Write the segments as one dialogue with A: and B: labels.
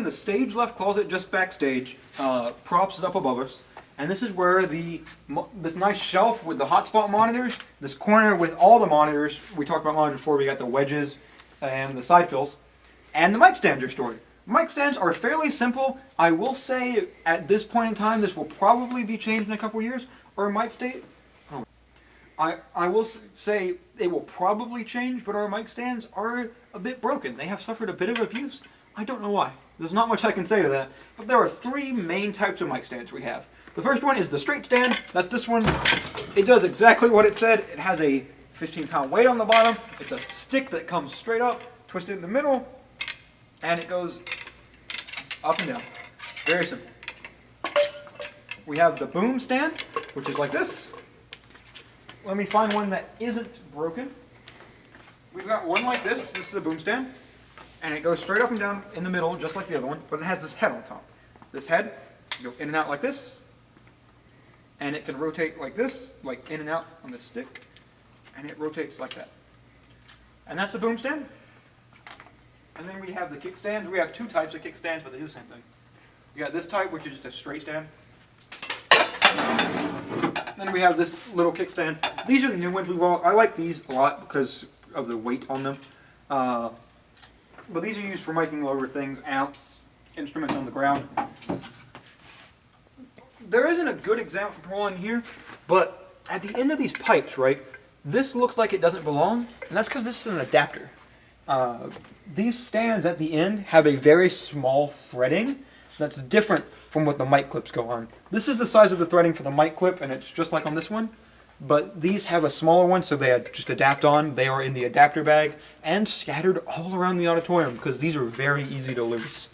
A: the stage left closet just backstage. Props is up above us. And this is where this nice shelf with the hotspot monitors, this corner with all the monitors, we talked about monitors before, we got the wedges and the side fills, and the mic stands are stored. Mic stands are fairly simple. I will say at this point in time, this will probably be changed in a couple years. Our mic stand, I will say they will probably change, but our mic stands are a bit broken. They have suffered a bit of abuse. I don't know why. There's not much I can say to that, but there are three main types of mic stands we have. The first one is the straight stand. That's this one. It does exactly what it said. It has a 15-pound weight on the bottom. It's a stick that comes straight up, twisted in the middle, and it goes up and down. Very simple. We have the boom stand, which is like this. Let me find one that isn't broken. We've got one like this. This is a boom stand. And it goes straight up and down in the middle, just like the other one, but it has this head on top. This head, go in and out like this. And it can rotate like this, like in and out on this stick. And it rotates like that. And that's a boom stand. And then we have the kickstands. We have two types of kickstands, but they do the same thing. You got this type, which is just a straight stand. Then we have this little kickstand. These are the new ones we bought. I like these a lot because of the weight on them. But these are used for miking lower things, amps, instruments on the ground. There isn't a good example in here, but at the end of these pipes, right, this looks like it doesn't belong, and that's because this is an adapter. These stands at the end have a very small threading that's different from what the mic clips go on. This is the size of the threading for the mic clip, and it's just like on this one. But these have a smaller one, so they just adapt on. They are in the adapter bag and scattered all around the auditorium because these are very easy to lose.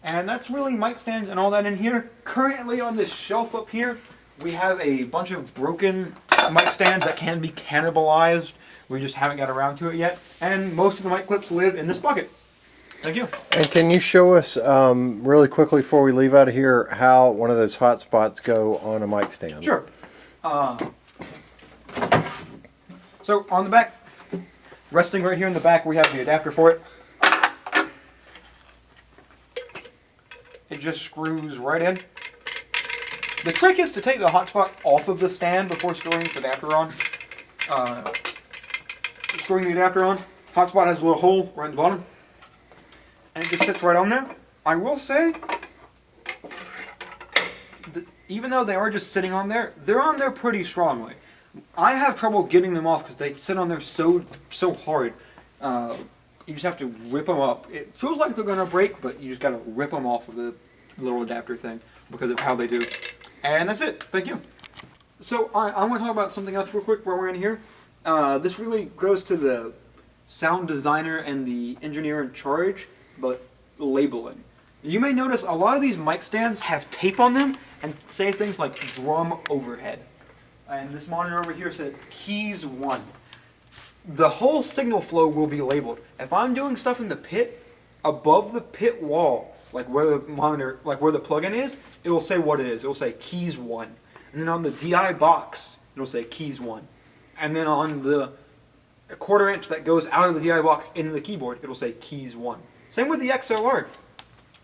A: And that's really mic stands and all that in here. Currently on this shelf up here, we have a bunch of broken mic stands that can be cannibalized. We just haven't got around to it yet. And most of the mic clips live in this bucket. Thank you.
B: And can you show us really quickly before we leave out of here how one of those hot spots go on a mic stand?
A: Sure. So on the back, resting right here in the back, we have the adapter for it. It just screws right in. The trick is to take the hotspot off of the stand before screwing the adapter on. Screwing the adapter on, hotspot has a little hole right in the bottom, and it just sits right on there. I will say, that even though they are just sitting on there, they're on there pretty strongly. I have trouble getting them off because they sit on there so hard. You just have to rip them up. It feels like they're going to break, but you just got to rip them off of the little adapter thing because of how they do. And that's it. Thank you. So I want to talk about something else real quick while we're in here. This really goes to the sound designer and the engineer in charge, but labeling. You may notice a lot of these mic stands have tape on them and say things like drum overhead. And this monitor over here said keys 1. The whole signal flow will be labeled. If I'm doing stuff in the pit, above the pit wall, like where the monitor, like where the plug-in is, it will say what it is. It will say keys 1. And then on the DI box, it will say keys 1. And then on the 1/4 inch that goes out of the DI box into the keyboard, it will say keys 1. Same with the XLR.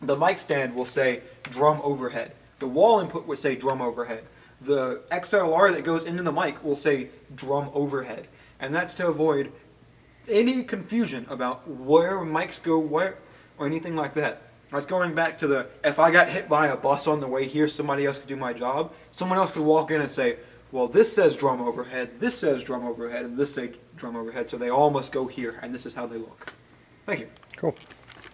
A: The mic stand will say drum overhead. The wall input would say drum overhead. The XLR that goes into the mic will say drum overhead. And that's to avoid any confusion about where mics go where or anything like that. That's going back to the, if I got hit by a bus on the way here, somebody else could do my job. Someone else could walk in and say, well, this says drum overhead, this says drum overhead, and this says drum overhead, so they all must go here, and this is how they look. Thank you.
B: Cool.